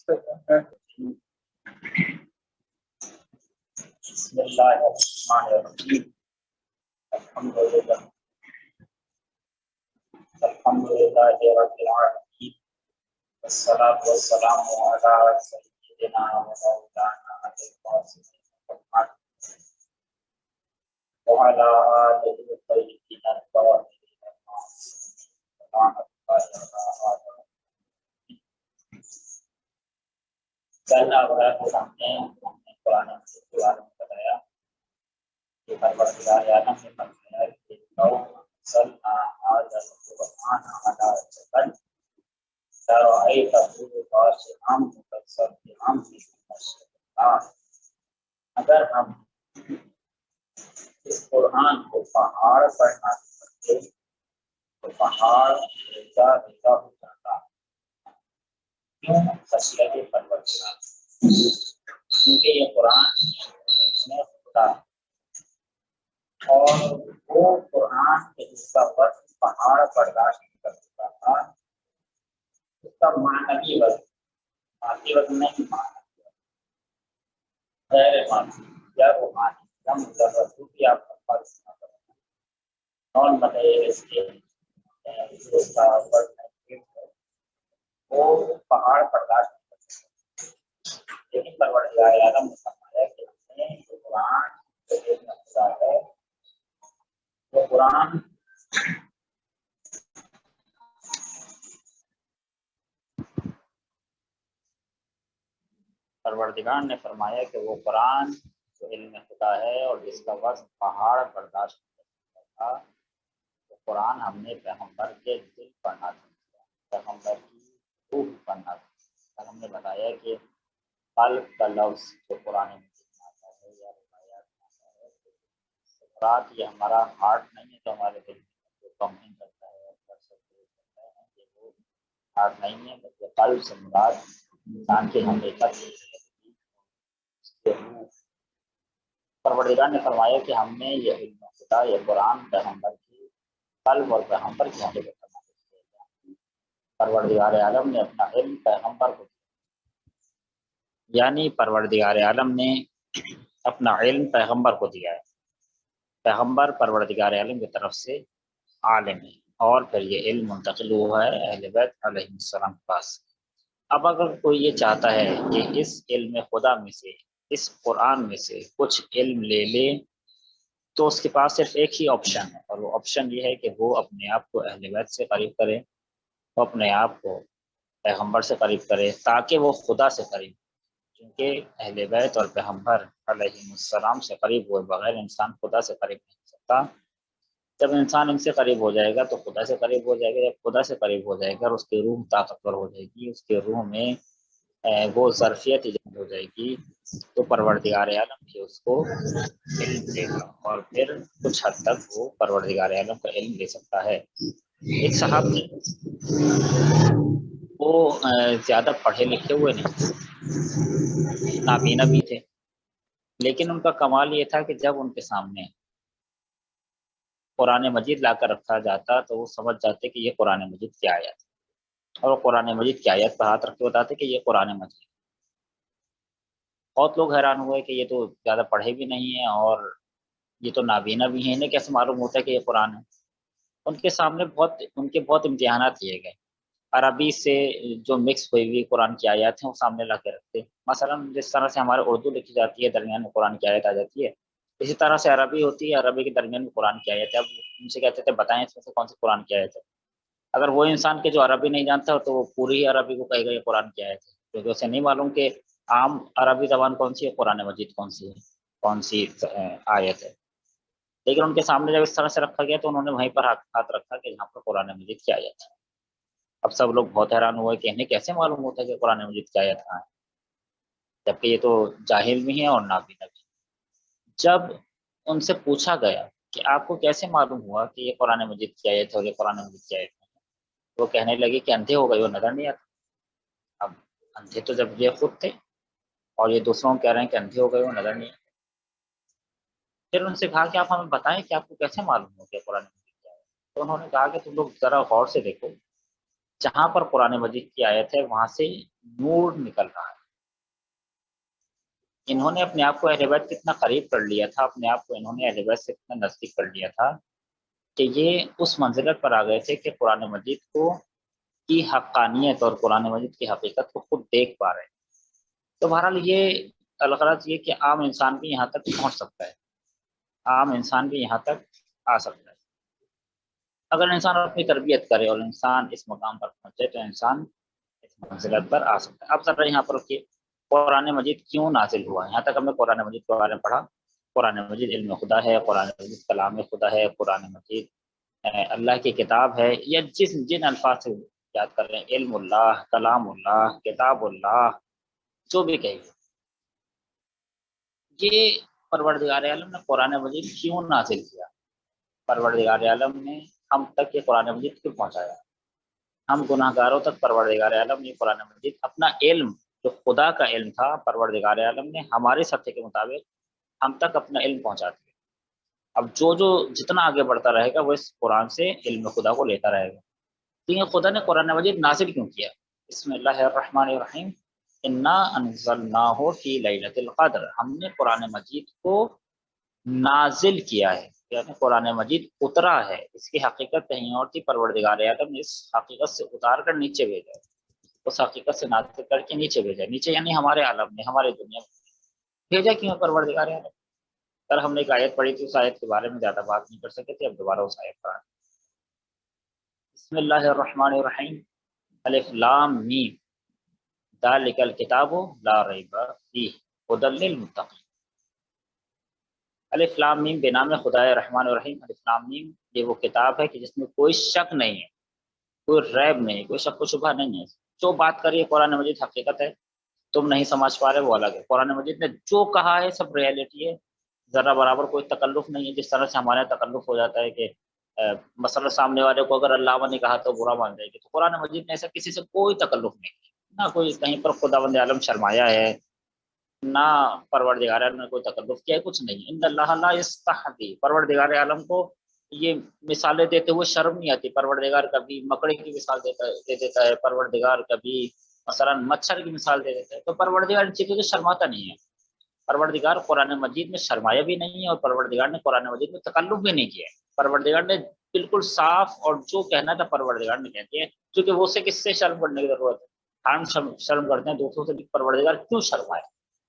بسم اللہ الرحمن الرحیم الحمدللہ رب العالمین والصلاة والسلام علی سیدنا و مولانا ابی القاسم محمد وعلی آلہ الطیبین الطاہرین کل آپ ہم نے قرآن کے بارے میں بتایا کہ پروردگار عالم نے فرمایا کہ لو انزلنا هذا القرآن على جبل لرأيته خاشعا متصدعا من خشية الله. اگر ہم اس قرآن کو پہاڑ پر نازل کرتے تو پہاڑ ریزہ ریزہ ہو جاتا. کیوں؟ خشیت پروردگار، کیونکہ یہ قرآن میں خدا اور وہ قرآن کے جس کا وزن پہاڑ برداشت کر چکا تھا، اس کا معنوی وزن، مادی وزن نہیں، معنوی وزن غیر مادی یا روحانی یا مجرد بھی آپ کا فرض نہ کریں نان مٹیریلس کے اس کا وزن وہ پہاڑ برداشت نہیں کر سکتے. لیکن پروردگار عالم نے فرمایا کہ ہم نے جو قرآن جو ایک نقشہ ہے، وہ قرآن پروردگار نے فرمایا کہ وہ قرآن جو علم خدا ہے اور جس کا وزن پہاڑ برداشت کرتا تھا، وہ قرآن ہم نے پیغمبر کے دل پر نازل کیا، پیغمبر کی روح پر نازل کیا. ہم نے بتایا کہ قلب کا لفظ جو قرآن مجید میں آتا ہے یا روایات میں آتا ہے، مراد یہ ہمارا ہارٹ نہیں ہے جو ہمارے دل میں جو پمپنگ کرتا ہے اور کرتا ہے کہ وہ ہارٹ نہیں ہے، بلکہ قلب سے مراد انسان کی حقیقت. پروردگار نے فرمایا کہ ہم نے یہ علم خدا، یہ قرآن پیغمبر کی قلب اور پیغمبر کی حقیقت کرنا ہے. پروردگار عالم نے اپنا علم پیغمبر کو دیا، یعنی پروردگار عالم نے اپنا علم پیغمبر کو دیا ہے. پیغمبر پروردگار عالم کی طرف سے عالم ہے اور پھر یہ علم منتقل ہوا ہے اہل بیت علیہ السلام کے پاس. اب اگر کوئی یہ چاہتا ہے کہ اس علم خدا میں سے، اس قرآن میں سے کچھ علم لے لے، تو اس کے پاس صرف ایک ہی آپشن ہے، اور وہ آپشن یہ ہے کہ وہ اپنے آپ کو اہل بیت سے قریب کرے، وہ اپنے آپ کو پیغمبر سے قریب کرے تاکہ وہ خدا سے قریب. کیونکہ اہل بیت اور پیغمبر علیہ السلام سے قریب ہوئے بغیر انسان خدا سے قریب نہیں ہو سکتا. جب انسان ان سے قریب ہو جائے گا تو خدا سے قریب ہو جائے گا. جب خدا سے قریب ہو جائے گا اور اس کی روح طاقتور ہو جائے گی، اس کے روح میں وہ ظرفیت ایجاد ہو جائے گی، تو پروردگار عالم بھی اس کو علم دے گا اور پھر کچھ حد تک وہ پروردگار عالم کا علم دے سکتا ہے. ایک صحابی وہ زیادہ پڑھے لکھے ہوئے نہیں، نابینا بھی تھے، لیکن ان کا کمال یہ تھا کہ جب ان کے سامنے قرآن مجید لا کر رکھا جاتا تو وہ سمجھ جاتے کہ یہ قرآن مجید کی آیت ہے، اور وہ قرآن مجید کی آیت پر ہاتھ رکھ کے بتاتے کہ یہ قرآن مجید. بہت لوگ حیران ہوئے کہ یہ تو زیادہ پڑھے بھی نہیں ہیں اور یہ تو نابینا بھی ہیں، انہیں کیسے معلوم ہوتا ہے کہ یہ قرآن ہے. ان کے سامنے بہت امتحانات لیے گئے. عربی سے جو مکس ہوئی ہوئی قرآن کی آیات ہیں وہ سامنے لا کے رکھتے. مثلا جس طرح سے ہمارے اردو لکھی جاتی ہے، درمیان میں قرآن کی آیت آ جاتی ہے، اسی طرح سے عربی ہوتی ہے، عربی کے درمیان میں قرآن کی آیت ہے. اب ان سے کہتے تھے بتائیں اس میں سے کون سی قرآن کی آیت ہے. اگر وہ انسان کے جو عربی نہیں جانتا ہو تو وہ پوری ہی عربی کو کہے گا یہ قرآن کی آیت ہے، کیونکہ اسے نہیں معلوم کہ عام عربی زبان کون سی ہے، قرآن مجید کون سی ہے، کون سی آیت ہے. لیکن ان کے سامنے جب اس طرح سے رکھا گیا تو انہوں نے وہیں پر ہاتھ رکھا کہ یہاں پر قرآن مجید کی آیت ہے. اب سب لوگ بہت حیران ہوئے کہ انہیں کیسے معلوم ہوتا ہے کہ قرآن مجید کی آیت کہاں ہے، جبکہ یہ تو جاہل بھی ہیں اور نابینا بھی. جب ان سے پوچھا گیا کہ آپ کو کیسے معلوم ہوا کہ یہ قرآن مجید کی آیت ہے اور یہ قرآن مجید کی آیت ہے، وہ کہنے لگے کہ اندھے ہو گئے، وہ نظر نہیں آتا. اب اندھے تو جب یہ خود تھے اور یہ دوسروں کو کہہ رہے ہیں کہ اندھے ہو گئے، وہ نظر نہیں آتا. پھر ان سے کہا کہ آپ ہمیں بتائیں کہ آپ کو کیسے معلوم ہو کہ قرآن مجید کیا ہے. تو انہوں نے کہا کہ تم لوگ ذرا غور سے دیکھو جہاں پر قرآن مجید کی آیت ہے وہاں سے نور نکل رہا ہے۔ انہوں نے اپنے آپ کو اہل بیت کتنا قریب کر لیا تھا، اپنے آپ کو انہوں نے اہل بیت سے کتنا نزدیک کر لیا تھا کہ یہ اس منزلت پر آ گئے تھے کہ قرآن مجید کی حقانیت اور قرآن مجید کی حقیقت کو خود دیکھ پا رہے ہیں۔ تو بہرحال یہ الغرض یہ کہ عام انسان بھی یہاں تک پہنچ سکتا ہے، عام انسان بھی یہاں تک آ سکتا ہے اگر انسان اپنی تربیت کرے اور انسان اس مقام پر پہنچے تو انسان اس منزلت پر آ سکتا ہے۔ اب ذرا یہاں پر رکیے، قرآن مجید کیوں نازل ہوا؟ یہاں تک ہم نے قرآن مجید کے بارے میں پڑھا۔ قرآن مجید علم خدا ہے، قرآن مجید کلام خدا ہے، قرآن مجید اللہ کی کتاب ہے، یا جن الفاظ سے یاد کر رہے ہیں، علم اللہ، کلام اللہ، کتاب اللہ، جو بھی کہیے، یہ پروردگار عالم نے قرآن مجید کیوں نازل کیا؟ پروردگار عالم نے ہم تک یہ قرآن مجید کیوں پہنچایا؟ ہم گناہ گاروں تک پروردگار عالم نے قرآن مجید اپنا علم، جو خدا کا علم تھا، پروردگار عالم نے ہمارے سطح کے مطابق ہم تک اپنا علم پہنچا دیا۔ اب جو جتنا آگے بڑھتا رہے گا وہ اس قرآن سے علم خدا کو لیتا رہے گا۔ لیکن خدا نے قرآن مجید نازل کیوں کیا؟ بسم اللہ الرحمن الرحیم، انا انزلناہ فی لیلۃ القدر، ہم نے قرآن مجید کو نازل کیا ہے، یعنی قرآن مجید اترا ہے، اس کی حقیقت کہیں اور تھی، پروردگار اعظم نے اس حقیقت سے اتار کر نیچے بھیجا ہے، اس حقیقت سے نازل کر کے نیچے بھیجا، نیچے یعنی ہمارے عالم میں، ہمارے دنیا میں بھیجا کیوں پروردگار اعظم؟ سر ہم نے ایک آیت پڑھی تھی، اس آیت کے بارے میں زیادہ بات نہیں کر سکے تھے، اب دوبارہ اس آیت پر بسم اللہ الرحمن الرحیم، الف لام میم، ذالک الکتاب لا ریب فیہ ھدی للمتقین۔ الف لام میم بے نام خدا رحمان الرحیم، الف لام میم یہ وہ کتاب ہے کہ جس میں کوئی شک نہیں ہے، کوئی ریب نہیں، کوئی شک و شبہ نہیں ہے۔ جو بات کریے قرآن مجید حقیقت ہے، تم نہیں سمجھ پا رہے وہ الگ ہے۔ قرآن مجید نے جو کہا ہے سب ریئلٹی ہے، ذرا برابر کوئی تکلف نہیں ہے، جس طرح سے ہمارے تکلف ہو جاتا ہے کہ مثلا سامنے والے کو اگر اللہ نے کہا تو برا مان جائے گی، تو قرآن مجید نے ایسا کسی سے کوئی تکلف نہیں ہے، نہ کوئی کہیں پر خداوند عالم شرمایا ہے، نہ پروردگار عالم نے کوئی تکلف کیا ہے، کچھ نہیں۔ ان اللہ لا یستحی، پروردگار عالم کو یہ مثالیں دیتے ہوئے شرم نہیں آتی۔ پروردگار کبھی مکڑے کی مثال دے دیتا ہے، پروردگار کبھی مثلا مچھر کی مثال دے دیتا ہے، تو پروردگار ان چیزوں سے شرماتا نہیں ہے۔ پروردگار قرآن مجید میں شرمایا بھی نہیں ہے، اور پروردگار نے قرآن مجید میں تکلف بھی نہیں کیا ہے۔ پروردگار نے بالکل صاف اور جو کہنا تھا پروردگار نے کہہ دیا ہے، کیونکہ وہ سے کس سے شرم کرنے کی ضرورت ہے؟ ہم شرم کرتے ہیں دوسروں سے، پروردگار کیوں شرمائے؟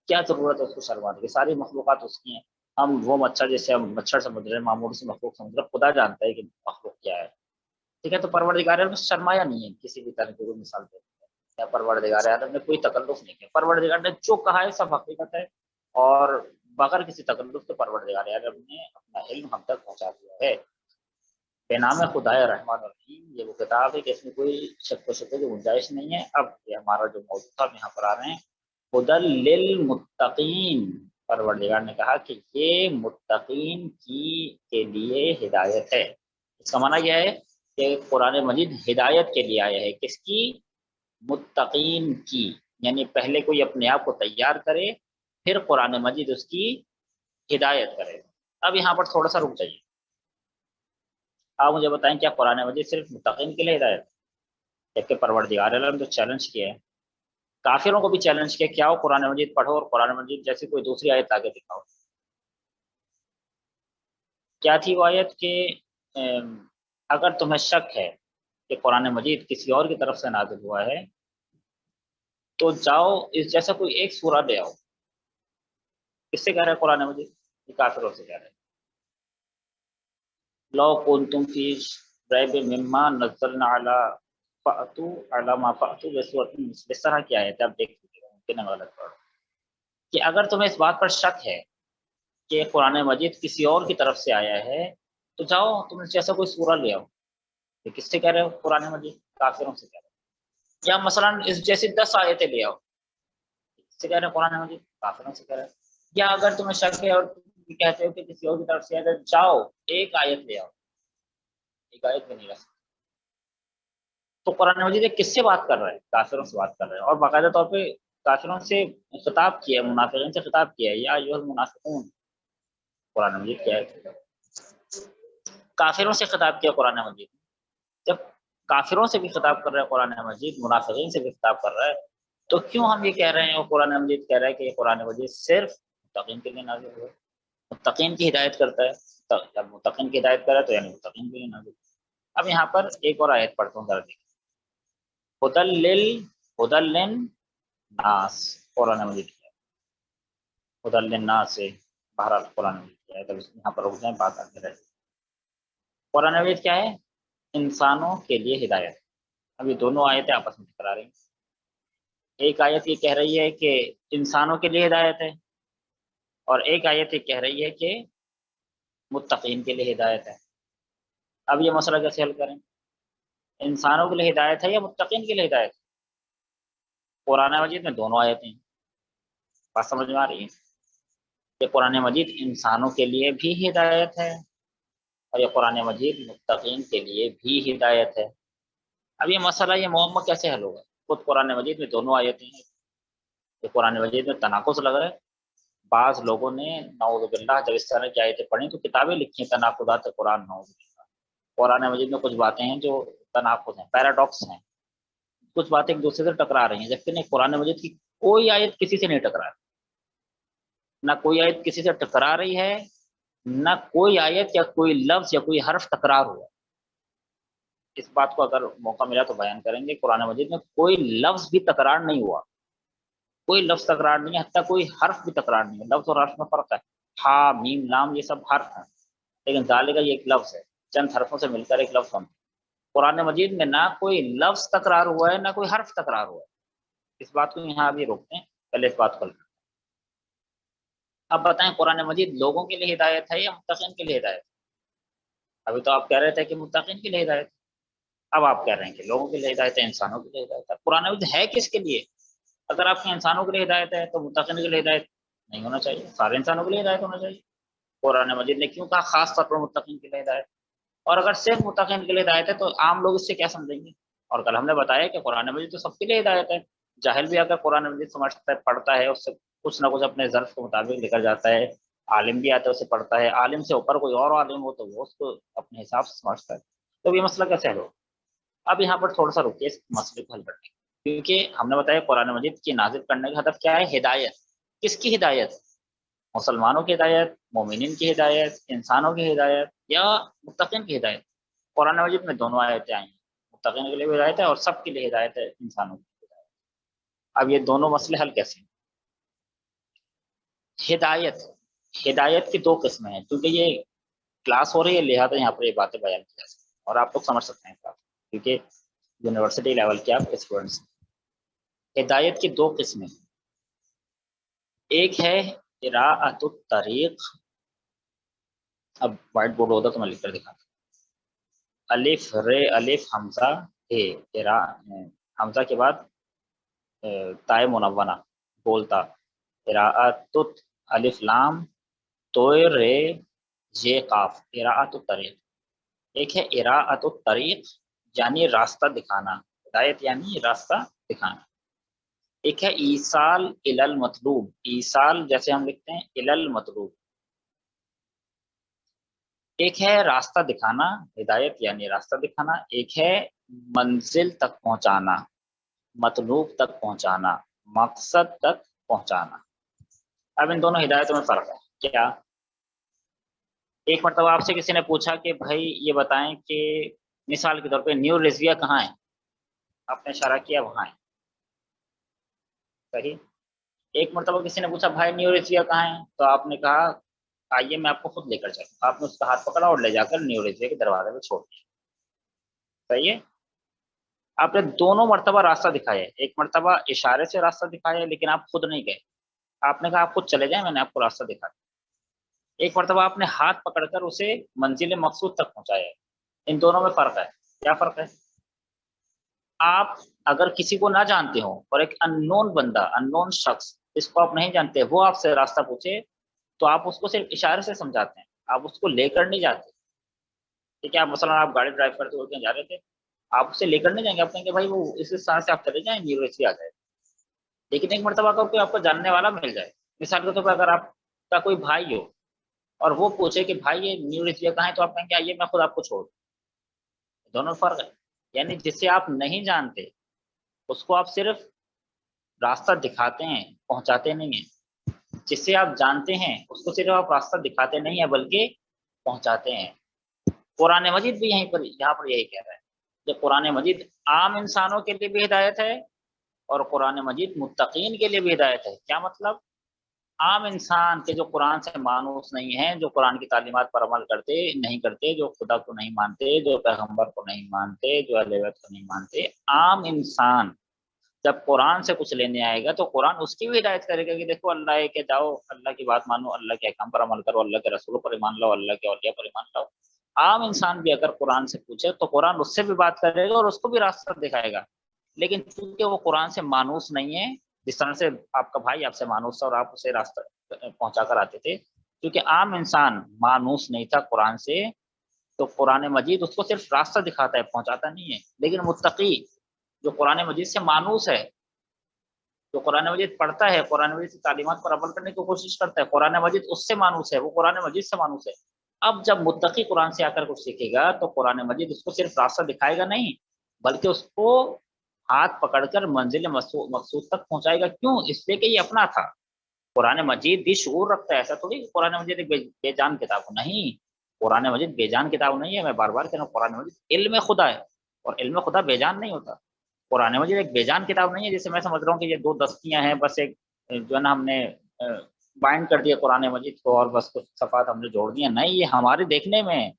کیا ضرورت ہے اس کو شرمانے کی؟ ساری مخلوقات اس کی ہیں، ہم وہ مچھر جیسے ہم مچھر سمجھ رہے ہیں، معمولی سے مخلوق سمجھ رہے ہیں، خدا جانتا ہے کہ مخلوق کیا ہے، ٹھیک ہے؟ تو پروردگار عالم نے شرمایا نہیں ہے کسی بھی طرح کی کوئی مثال دے یا پروردگار عالم نے کوئی تکلف نہیں کیا۔ پروردگار نے جو کہا ہے سب حقیقت ہے، اور بغیر کسی تکلف کے پروردگار عالم نے اپنا علم ہم تک پہنچا دیا ہے۔ بے نام خدا رحمان الرحیم، یہ وہ کتاب ہے کہ اس میں کوئی شک و شبہ کی گنجائش نہیں ہے۔ اب یہ ہمارا جو موضوع تھا ہم یہاں پر آ رہے ہیں، ھدی للمتقین، پروردگار نے کہا کہ یہ متقین کے لیے ہدایت ہے۔ اس کا معنی یہ ہے کہ قرآن مجید ہدایت کے لیے آیا ہے، کس کی؟ متقین کی، یعنی پہلے کوئی اپنے آپ کو تیار کرے، پھر قرآن مجید اس کی ہدایت کرے۔ اب یہاں پر تھوڑا سا رک جائیے، آپ مجھے بتائیں کیا قرآن مجید صرف متقین کے لیے ہدایت ہے؟ جبکہ پروردگار عالم تو چیلنج کیا ہے، کافروں کو بھی چیلنج کیا، کیا وہ قرآن مجید پڑھو اور قرآن مجید جیسی کوئی دوسری آیت آگے دکھاؤ۔ کیا تھی وہ آیت کہ اگر تمہیں شک ہے کہ قرآن مجید کسی اور کی طرف سے نازل ہوا ہے تو جاؤ اس جیسا کوئی ایک سورہ لے آؤ۔ کس سے کہہ رہا ہے قرآن مجید؟ یہ کافروں سے کہہ رہے ہیں۔ لو کنتم فی ریب مما نزلنا علی فأتوا علی ما فأتوا بسورۃ مثلہ، اس طرح کی آیت ہے، آپ دیکھ لیجیے گا، ممکن ہے غلط پڑھو، کہ اگر تمہیں اس بات پر شک ہے کہ قرآن مجید کسی اور کی طرف سے آیا ہے تو جاؤ تم جیسا کوئی سورہ لے آؤ۔ یہ کس سے کہہ رہے ہو؟ قرآن مجید کافروں سے کہہ رہے ہو۔ یا مثلا اس جیسی 10 آیتیں لے آؤ، کس سے کہہ رہے ہیں؟ قرآن مجید کافروں سے کہہ رہے ہیں۔ یا اگر تمہیں شک ہے اور تم کہتے ہو کہ کسی اور کی طرف سے آیا ہے، جاؤ ایک آیت لے آؤ، ایک آیت بھی نہیں رہ سکتی۔ تو قرآن مجید کس سے بات کر رہا ہے؟ کافروں سے بات کر رہا ہے، اور باقاعدہ طور پہ کافروں سے خطاب کیا ہے، منافقین سے خطاب کیا ہے، یا ایھا المنافقون، قرآن مجید کیا ہے؟ کافروں سے خطاب کیا قرآن مجید۔ جب کافروں سے بھی خطاب کر رہا ہے قرآن مجید، منافقین سے بھی خطاب کر رہا ہے، تو کیوں ہم یہ کہہ رہے ہیں اور قرآن مجید کہہ رہا ہے کہ یہ قرآن مجید صرف متقین کے لیے نازل ہوا ہے، متقین کی ہدایت کرتا ہے، جب متقین کی ہدایت کرا ہے تو یعنی متقین کے لیے نازل ہوا ہے۔ اب یہاں پر ایک اور آیت پڑھتا ہوں ذرا دیکھیں، ہدل للناس، قرآن مجید کیا ہے، ہدل للناس سے بہرحال قرآن مجید کیا ہے، تب یہاں پر رک جائیں، بات آتے رہے۔ قرآن مجید کیا ہے؟ انسانوں کے لیے ہدایت۔ اب یہ دونوں آیتیں آپس میں ٹکرا رہی ہیں، ایک آیت یہ کہہ رہی ہے کہ انسانوں کے لیے ہدایت ہے، اور ایک آیت یہ کہہ رہی ہے کہ متقین کے لیے ہدایت ہے۔ اب یہ مسئلہ کیسے حل کریں؟ انسانوں کے لیے ہدایت ہے یا متقین کے لیے ہدایت ہے؟ قرآن مجید میں دونوں آیتیں ہیں، بات سمجھ میں آ رہی ہے کہ قرآن مجید انسانوں کے لیے بھی ہدایت ہے اور یہ قرآن مجید متقین کے لیے بھی ہدایت ہے۔ اب یہ مسئلہ، یہ معمہ کیسے حل ہوگا؟ خود قرآن مجید میں دونوں آیتیں ہیں، یہ قرآن مجید میں تناقض لگ رہا ہے۔ بعض لوگوں نے نعوذ باللہ جب اس طرح کی آیتیں پڑھی تو کتابیں لکھی ہیں تناقضات قرآن، نعوذ باللہ۔ قرآن مجید میں کچھ باتیں ہیں جو تناقض ہیں، پیراڈاکس ہیں، کچھ باتیں ایک دوسرے سے ٹکرا رہی ہیں، جبکہ نہیں، قرآن مجید کی کوئی آیت کسی سے نہیں ٹکرا رہی، نہ کوئی آیت کسی سے ٹکرا رہی ہے، نہ کوئی آیت یا کوئی لفظ یا کوئی حرف تکرار ہوا۔ اس بات کو اگر موقع ملا تو بیان کریں گے، قرآن مجید میں کوئی لفظ بھی تکرار نہیں ہوا، کوئی لفظ تکرار نہیں ہے، حتیٰ کوئی حرف بھی تکرار نہیں ہے۔ لفظ اور حرف میں فرق ہے، ہا میم لام یہ سب حرف ہیں، لیکن ذالک یہ ایک لفظ ہے، چند حرفوں سے مل کر ایک لفظ بنتا ہے۔ قرآن مجید میں نہ کوئی لفظ تکرار ہوا ہے، نہ کوئی حرف تکرار ہوا ہے۔ اس بات کو یہاں ابھی روکتے ہیں، پہلے اس بات کو لیں۔ اب بتائیں قرآن مجید لوگوں کے لیے ہدایت ہے یا متقین کے لیے ہدایت ہے؟ ابھی تو آپ کہہ رہے تھے کہ متقین کے لیے ہدایت ہے، اب آپ کہہ رہے ہیں کہ لوگوں کے لیے ہدایت ہے، انسانوں کے لیے ہدایت ہے۔ قرآن مجید ہے کس کے لیے؟ اگر آپ کے انسانوں کے لیے ہدایت ہے تو متقین کے لیے ہدایت نہیں ہونا چاہیے، سارے انسانوں کے لیے ہدایت ہونا چاہیے۔ قرآن مجید نے کیوں کہا خاص طور پر متقین کے لیے ہدایت؟ اور اگر صرف متقین کے لیے ہدایت ہے تو عام لوگ اس سے کیا سمجھیں گے؟ اور کل ہم نے بتایا کہ قرآن مجید تو سب کے لیے ہدایت ہے، جاہل بھی اگر قرآن مجید سمجھتا ہے، پڑھتا ہے، اس سے کچھ نہ کچھ اپنے ظرف کے مطابق لکھ جاتا ہے، عالم بھی آتا ہے اسے پڑھتا ہے، عالم سے اوپر کوئی اور عالم ہو تو وہ اس کو اپنے حساب سے سمجھتا ہے، تو یہ مسئلہ کیسے حل ہو؟ اب یہاں پر تھوڑا سا رکیے اس مسئلے کو حل کرنے کے، کیونکہ ہم نے بتایا قرآن مجید کی نازل کرنے کا ہدف کیا ہے؟ ہدایت۔ کس کی ہدایت؟ مسلمانوں کی ہدایت، مومنین کی ہدایت، انسانوں کی ہدایت، یا متقین کی ہدایت؟ قرآن مجید میں دونوں آیتیں آئی ہیں، متقین کے لیے بھی ہدایت ہے اور سب کے لیے ہدایت ہے، انسانوں کی ہدایت۔ اب یہ دونوں مسئلے حل کیسے ہیں؟ ہدایت، ہدایت کی دو قسمیں ہیں، کیونکہ یہ کلاس ہو رہی ہے لہٰذا یہاں پر یہ باتیں بیان کی جا سکتی ہیں اور آپ لوگ سمجھ سکتے ہیں اس بات کو، کیونکہ یونیورسٹی لیول کے آپ اسٹوڈنٹس ہیں۔ ہدایت کی دو قسمیں، ایک ہے قراءۃ الطریق، اب وائٹ بورڈ ہوتا تو میں لکھ کر دکھاتا، الف ر الف حمزہ ہے، حمزہ کے بعد تائے منونہ بولتا، قراءۃ الف لام تو رے یہ قاف، قراءۃ الطریق۔ ایک ہے قراءۃ الطریق یعنی راستہ دکھانا، ہدایت یعنی راستہ دکھانا۔ ایک ہے ایصال الی المطلوب، ایصال جیسے ہم لکھتے ہیں الی المطلوب۔ ایک ہے راستہ دکھانا، ہدایت یعنی راستہ دکھانا، ایک ہے منزل تک پہنچانا، مطلوب تک پہنچانا، مقصد تک پہنچانا۔ اب ان دونوں ہدایتوں میں فرق ہے کیا؟ ایک مرتبہ آپ سے کسی نے پوچھا کہ بھائی یہ بتائیں کہ مثال کے طور پہ نیو رضویہ کہاں ہے، آپ نے اشارہ کیا وہاں ہے، صحیح۔ ایک مرتبہ کسی نے پوچھا بھائی نیو رضویہ کہاں ہے، تو آپ نے کہا آئیے میں آپ کو خود لے کر چلوں، آپ نے اس کا ہاتھ پکڑا اور لے جا کر نیو رضویہ کے دروازے پہ چھوڑ دیا، صحیح ہے۔ آپ نے دونوں مرتبہ راستہ دکھایا ہے، ایک مرتبہ اشارے سے راستہ دکھایا ہے لیکن آپ خود نہیں گئے، آپ نے کہا آپ خود چلے جائیں میں نے آپ کو راستہ دکھا دیا۔ ایک مرتبہ آپ نے ہاتھ پکڑ کر اسے منزل مقصود تک پہنچایا ہے، ان دونوں میں فرق ہے، کیا فرق ہے؟ آپ اگر کسی کو نہ جانتے ہو اور ایک ان نون بندہ، ان نون شخص جس کو آپ نہیں جانتے وہ آپ سے راستہ پوچھے تو آپ اس کو صرف اشارے سے سمجھاتے ہیں، آپ اس کو لے کر نہیں جاتے، ٹھیک ہے۔ آپ مثلا آپ گاڑی ڈرائیو کرتے ہوئے کہیں جا رہے تھے، آپ اسے لے کر نہیں جائیں گے، آپ کہیں گے بھائی وہ اس طرح سے آپ چلے جائیں یونیورسٹی آ جائے، لیکن ایک مرتبہ اگر کوئی آپ کو جاننے والا مل جائے، مثال کے طور پر اگر آپ کا کوئی بھائی ہو اور وہ پوچھے کہ بھائی یہ نیو رضویہ کہاں ہے، تو آپ کہیں گے آئیے میں خود آپ کو چھوڑ دوں، دونوں فرق ہے۔ یعنی جسے آپ نہیں جانتے اس کو آپ صرف راستہ دکھاتے ہیں، پہنچاتے نہیں ہیں۔ جسے آپ جانتے ہیں اس کو صرف آپ راستہ دکھاتے نہیں ہیں بلکہ پہنچاتے ہیں۔ قرآن مجید بھی یہاں پر یہی کہہ رہا ہے کہ قرآن مجید عام انسانوں کے لیے بھی ہدایت ہے اور قرآن مجید متقین کے لیے بھی ہدایت ہے۔ کیا مطلب؟ عام انسان کے جو قرآن سے مانوس نہیں ہیں، جو قرآن کی تعلیمات پر عمل نہیں کرتے، جو خدا کو نہیں مانتے، جو پیغمبر کو نہیں مانتے، جو اہل بیت کو نہیں مانتے، عام انسان جب قرآن سے کچھ لینے آئے گا تو قرآن اس کی بھی ہدایت کرے گا کہ دیکھو اللہ ہے کہ جاؤ اللہ کی بات مانو، اللہ کے احکام پر عمل کرو، اللہ کے رسولوں پر ایمان لاؤ، اللہ کے اولیاء پر ایمان لاؤ۔ عام انسان بھی اگر قرآن سے پوچھے تو قرآن اس سے بھی بات کرے گا اور اس کو بھی راستہ دکھائے گا، لیکن چونکہ وہ قرآن سے مانوس نہیں ہے، جس طرح سے آپ کا بھائی آپ سے مانوس تھا اور آپ اسے راستہ پہنچا کر آتے تھے، کیونکہ عام انسان مانوس نہیں تھا قرآن سے، تو قرآن مجید اس کو صرف راستہ دکھاتا ہے، پہنچاتا نہیں ہے۔ لیکن متقی جو قرآن مجید سے مانوس ہے، جو قرآن مجید پڑھتا ہے، قرآن مجید کی تعلیمات پر عمل کرنے کی کوشش کرتا ہے، قرآن مجید اس سے مانوس ہے، وہ قرآن مجید سے مانوس ہے۔ اب جب متقی قرآن سے آ کر کچھ سیکھے گا تو قرآن مجید اس کو صرف راستہ دکھائے گا نہیں، بلکہ اس کو ہاتھ پکڑ کر منزل مقصود تک پہنچائے گا۔ کیوں؟ اس لیے کہ یہ اپنا تھا۔ قرآن مجید بھی شعور رکھتا ہے، ایسا تھوڑی کہ قرآن مجید ایک بے جان کتاب نہیں۔ قرآن مجید بے جان کتاب نہیں ہے، میں بار بار کہہ رہا ہوں، قرآن مجید علم خدا ہے، اور علم خدا بے جان نہیں ہوتا۔ قرآن مجید ایک بے جان کتاب نہیں ہے جیسے میں سمجھ رہا ہوں کہ یہ دو دستیاں ہیں، بس ایک جو ہے نا ہم نے بائنڈ کر دیا قرآن مجید کو اور بس کچھ صفحات ہم نے جوڑ دیا، نہیں، یہ ہمارے دیکھنے میں ہے۔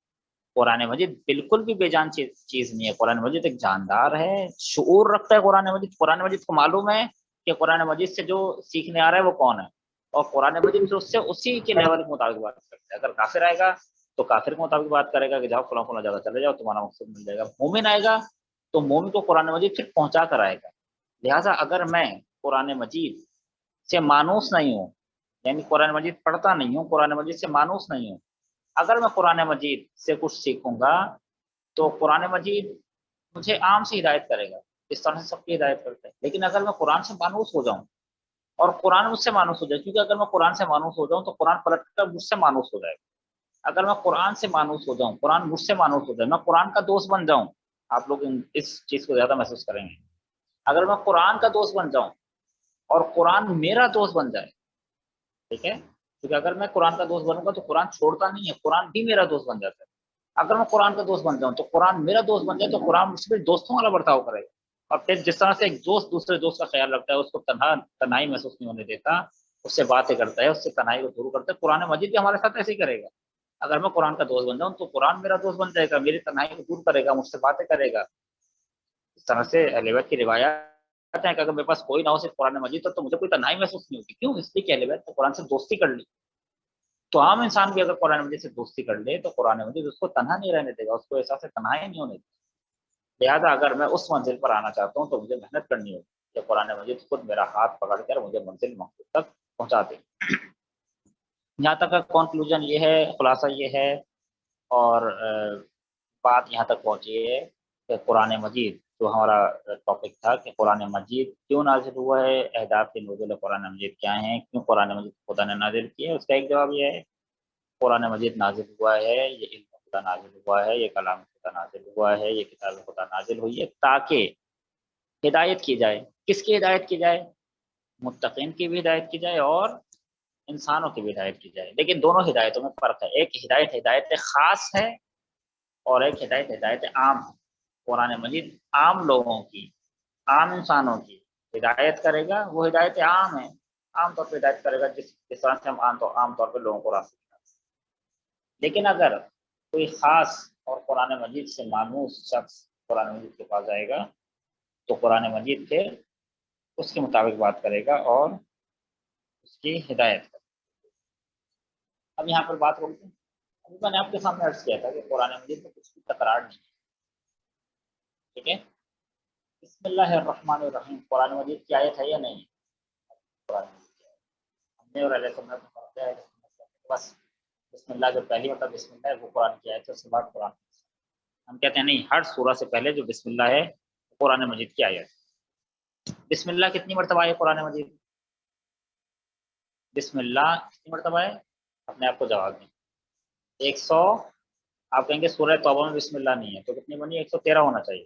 قرآن مجید بالکل بھی بے جان چیز نہیں ہے، قرآن مجید ایک جاندار ہے، شعور رکھتا ہے قرآن مجید۔ قرآن مجید کو معلوم ہے کہ قرآن مجید سے جو سیکھنے آ رہا ہے وہ کون ہے، اور قرآن مجید سے اس سے اسی کے لیول کے مطابق بات کرتا ہے۔ اگر کافر آئے گا تو کافر کے مطابق بات کرے گا کہ جاؤ فلاں فلاں جگہ چلے جاؤ، تمہارا مقصد مل جائے گا۔ مومن آئے گا تو مومن کو قرآن مجید پھر پہنچا کر آئے گا۔ لہٰذا اگر میں قرآن مجید سے مانوس نہیں ہوں، یعنی قرآن مجید پڑھتا نہیں ہوں، قرآن مجید سے مانوس نہیں ہوں، اگر میں قرآن مجید سے کچھ سیکھوں گا تو قرآن مجید مجھے عام سے ہدایت کرے گا، اس طرح سے سب کی ہدایت کرتا ہے۔ لیکن اگر میں قرآن سے مانوس ہو جاؤں اور قرآن مجھ سے مانوس ہو جائے، کیونکہ اگر میں قرآن سے مانوس ہو جاؤں تو قرآن پلٹ کر مجھ سے مانوس ہو جائے گا۔ اگر میں قرآن سے مانوس ہو جاؤں، قرآن مجھ سے مانوس ہو جائے، میں قرآن کا دوست بن جاؤں، آپ لوگ اس چیز کو زیادہ محسوس کریں گے۔ اگر میں قرآن کا دوست بن جاؤں اور قرآن میرا دوست بن جائے، ٹھیک ہے، کیونکہ اگر میں قرآن کا دوست بنوں گا تو قرآن چھوڑتا نہیں ہے، قرآن بھی میرا دوست بن جاتا ہے۔ اگر میں قرآن کا دوست بن جاؤں تو قرآن میرا دوست بن جائے تو قرآن مجھ سے دوستوں والا برتاؤ کرے گا، اور پھر جس طرح سے ایک دوست دوسرے دوست کا خیال رکھتا ہے، اس کو تنہائی محسوس نہیں ہونے دیتا، اس سے باتیں کرتا ہے، اس سے تنہائی کو دور کرتا ہے، قرآن مجید بھی ہمارے ساتھ ایسے ہی کرے گا۔ اگر میں قرآن کا دوست بن جاؤں تو قرآن میرا دوست بن جائے گا، میری تنہائی کو دور کرے گا، مجھ سے باتیں کرے گا۔ اس طرح سے اہل بیت کی روایات ہیں کہ اگر میرے پاس کوئی نہ ہو صرف قرآن مجید تو مجھے کوئی تنہائی محسوس نہیں ہوتی۔ کیوں؟ اس لیے کہ اہل بیت نے قرآن سے دوستی کر لی۔ تو عام انسان بھی اگر قرآن مجید سے دوستی کر لے تو قرآن مجید اس کو تنہا نہیں رہنے دے گا، اس کو احساس تنہائی نہیں ہونے دے گا۔ لہٰذا اگر میں اس منزل پر آنا چاہتا ہوں تو مجھے محنت کرنی ہوگی کہ قرآن مجید خود میرا ہاتھ پکڑ کر مجھے منزل مقصود تک پہنچا دے۔ یہاں تک کا کنکلوژن یہ ہے، خلاصہ یہ ہے، اور بات یہاں تک پہنچی ہے کہ قرآن مجید جو ہمارا ٹاپک تھا کہ قرآن مجید کیوں نازل ہوا ہے، اہداف نزول قرآن مجید کیا ہیں، کیوں قرآن مجید خدا نے نازل کیا ہے، اس کا ایک جواب یہ ہے قرآن مجید نازل ہوا ہے، یہ علم خدا نازل ہوا ہے، یہ کلام خدا نازل ہوا ہے، یہ کتاب خدا نازل ہوئی ہے تاکہ ہدایت کی جائے۔ کس کی ہدایت کی جائے؟ متقین کی بھی ہدایت کی جائے اور انسانوں کی بھی ہدایت کی جائے۔ لیکن دونوں ہدایتوں میں فرق ہے، ایک ہدایت ہدایت خاص ہے اور ایک ہدایت ہدایت عام ہے۔ قرآن مجید عام لوگوں کی، عام انسانوں کی ہدایت کرے گا، وہ ہدایت عام ہے، عام طور پہ ہدایت کرے گا، جس طرح سے ہم عام طور پہ لوگوں کو راستہ دکھاتے ہیں۔ لیکن اگر کوئی خاص اور قرآن مجید سے مانوس شخص قرآن مجید کے پاس جائے گا تو قرآن مجید پھر اس کے مطابق بات کرے گا اور اس کی ہدایت کرے گا۔ اب یہاں پر بات کرتے ہیں، ابھی میں نے آپ کے سامنے عرض کیا تھا کہ قرآن مجید میں کچھ بھی تکرار نہیں ہے، ٹھیک ہے۔ بسم اللہ الرحمن الرحیم قرآن مجید کی آیت ہے یا نہیں؟ قرآن مجید کی آیت ہم نے اور علیہ سنت میں فرق ہے، بس بسم اللہ جو پہلی مطلب بسم اللہ ہے وہ قرآن کی آیت ہے، اس کے بعد قرآن۔ ہم کہتے ہیں نہیں، ہر سورہ سے پہلے جو بسم اللہ ہے قرآن مجید کی آیت ہے۔ بسم اللہ کتنی مرتبہ ہے قرآن مجید؟ بسم اللہ کتنی مرتبہ ہے؟ اپنے آپ کو جواب دیں۔ 100، آپ کہیں گے سورہ توبہ میں بسم اللہ نہیں ہے تو کتنی بنی؟ 113 ہونا چاہیے۔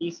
30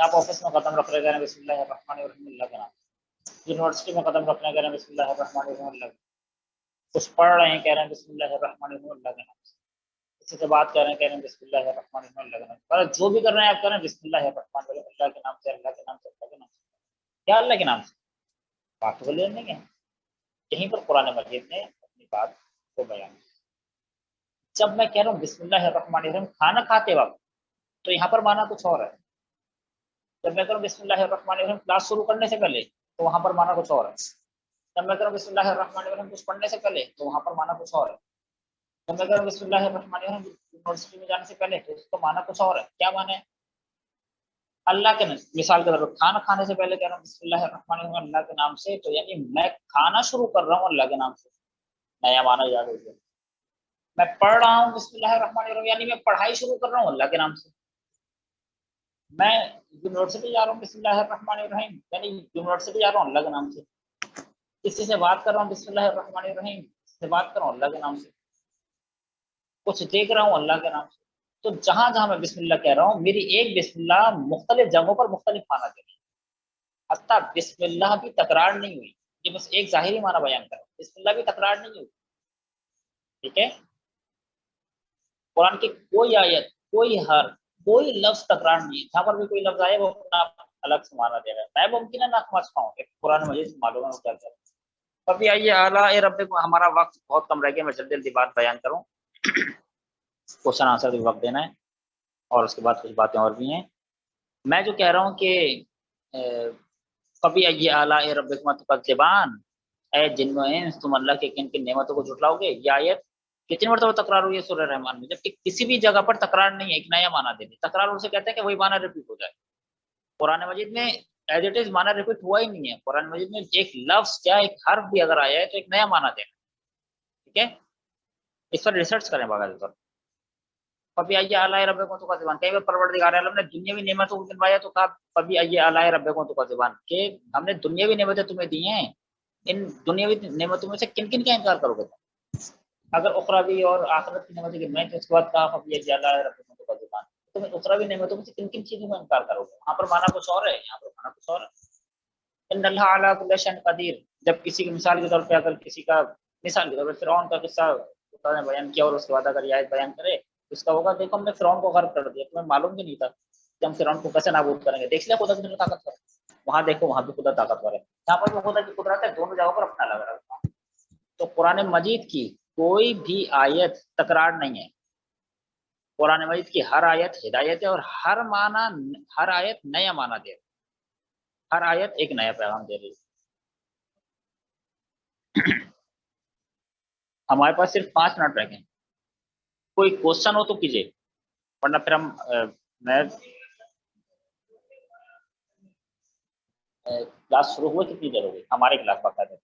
آپ آفس میں قدم رکھ رہے کہہ رہے ہیں بسم اللہ الرحمن الرحیم اللہ کے نام سے، یونیورسٹی میں قدم رکھ رہے کہہ رہے ہیں بسم اللہ الرحمن الرحیم اللہ کے نام سے، کچھ پڑھ رہے ہیں کہہ رہے ہیں بسم اللہ الرحمن الرحیم اللہ کے نام سے، کسی سے بات کر رہے ہیں کہہ رہے ہیں بسم اللہ الرحمن الرحیم اللہ کے نام سے، جو بھی کر رہے ہیں آپ کہہ رہے ہیں بسم اللہ الرحمن الرحیم اللہ کے نام سے اللہ کے نام سے اللہ کے نام سے، کیا اللہ کے نام سے؟ بات تو لے نہیں ہے، یہیں پر قرآن مجید نے اپنی بات کو بیان کیا۔ جب میں کہہ رہا ہوں بسم اللہ الرحمن الرحیم کھانا کھاتے وقت، تو یہاں پر مانا کچھ اور ہے، جب میں کہہ رہا ہوں بسم اللہ الرحمن الرحیم کلاس شروع کرنے سے پہلے، تو وہاں پر مانا کچھ اور ہے، جب میں کہہ رہا ہوں بسم اللہ الرحمن الرحیم کچھ پڑھنے سے پہلے، تو وہاں پر مانا کچھ اور ہے، جب میں کہہ رہا ہوں بسم اللہ الرحمن الرحیم یونیورسٹی میں جانے سے پہلے، تو اس کا مانا کچھ اور ہے، کیا مانا ہے؟ اللہ کے نام، مثال کے طور پر کھانا کھانے سے پہلے کہہ رہا ہوں بسم اللہ الرحمن الرحیم اللہ کے نام سے، تو یعنی میں کھانا شروع کر رہا ہوں اللہ کے نام سے، نیا مانا یاد ہو گیا۔ میں پڑھ رہا ہوں بسم اللہ الرحمن الرحیم یعنی میں پڑھائی شروع کر رہا ہوں اللہ کے نام سے، میں یونیورسٹی جا رہا ہوں بسم اللہ الرحمن الرحیم یعنی یونیورسٹی جا رہا ہوں اللہ کے نام سے، کسی سے بات کر رہا ہوں بسم اللہ الرحمن الرحیم سے بات کر رہا ہوں اللہ کے نام سے، کچھ دیکھ رہا ہوں اللہ کے نام سے، تو جہاں جہاں میں بسم اللہ کہہ رہا ہوں میری ایک بسم اللہ مختلف جگہوں پر مختلف معنی دے رہی ہے، حتیٰ بسم اللہ بھی تکرار نہیں ہوئی، یہ بس ایک ظاہری معنی بیان کر رہا ہوں، بسم اللہ بھی تکرار نہیں ہوئی، ٹھیک ہے؟ قرآن کی کوئی آیت، کوئی حرف، کوئی لفظ تکرار نہیں ہے، جہاں پر بھی کوئی لفظ آئے وہ اپنا الگ سے معنی دے رہا ہے، میں ممکن ہے نہ سمجھ پاؤں کہ قرآن مجید سے معلوم ہے وہ کیا کہہ رہا ہے۔ ابھی آئیے اعلیٰ رب کو، ہمارا وقت بہت کم رہ گیا، میں جلدی جلدی بات بیان کروں، کوشچن آنسر بھی وقت دینا ہے، اور اس کے بعد کچھ باتیں اور بھی ہیں۔ میں جو کہہ رہا ہوں کہ کبھی آئیے اعلیٰ رب تکذبان، اے جن و انس تم اللہ کے کن کن نعمتوں کو جھٹلاؤ گے، یہ آیت کتنی مرتبہ تکرار ہوئی ہے سورہ رحمان میں، جبکہ کسی بھی جگہ پر تکرار نہیں ہے، ایک نیا معنی دے دی، تکرار اسے کہتے ہیں کہ وہی معنی ریپیٹ ہو جائے، قرآن مجید میں ایز اٹ از معنی ریپیٹ ہوا ہی نہیں ہے، قرآن مجید میں ایک لفظ کیا ایک حرف بھی اگر آیا ہے تو ایک نیا معنی دینا، ٹھیک ہے؟ اس پر ریسرچ کریں باقاعدہ طور پر۔ کبھی آئیے اعلیٰ رب کو تو کا زبان، کئی بار پروردگار عالم نے دنیاوی نعمتوں کو گنوایا تو کہا کبھی آئیے اعلیٰ رب کو تو کا زبان، کہ ہم نے دنیاوی نعمتیں تمہیں دی ہیں، ان دنیاوی نعمتوں میں سے کن کن کا انکار کرو گے؟ اگر اخروی اور آخرت کی نعمتیں گنوائی تو اس کے بعد کہا کبھی آئیے اعلیٰ رب کو کا زبان، تمہیں اخروی نعمتوں میں سے کن کن چیزوں کا انکار کرو گے؟ وہاں پر مانا کچھ اور ہے، یہاں پر مانا کچھ اور ہے۔ ان اللہ علی کل شیء قدیر، جب کسی کی مثال کے طور پہ اگر کسی کا مثال کے طور پہ فرعون کا قصہ خدا نے بیان کیا اور اس کے بعد اگر یہ آیت بیان کرے تو اس کا ہوگا دیکھو ہم نے فرعون کو غرق کر دیا، تمہیں معلوم بھی نہیں تھا کہ ہم فرعون کو کیسے نابود کریں گے، دیکھ لیا خدا کی طاقتور، وہاں دیکھو وہاں بھی خدا طاقتور ہے، یہاں پر بھی خدا کی قدرت ہے، دونوں جگہوں پر اپنا لگ رہا ہے۔ تو قرآن مجید کی کوئی بھی آیت تکرار نہیں ہے، قرآن مجید کی ہر آیت ہدایت ہے، اور ہر معنی، ہر آیت نیا معنی دے رہی ہے، ہر آیت ایک نیا پیغام دے رہی ہے۔ ہمارے پاس صرف 5 منٹ رہ گئے، کوئی کوشچن ہو تو کیجیے، ورنہ پھر ہم میں کلاس شروع ہوئے کتنی دیر ہو گئی؟ ہماری کلاس باقاعدہ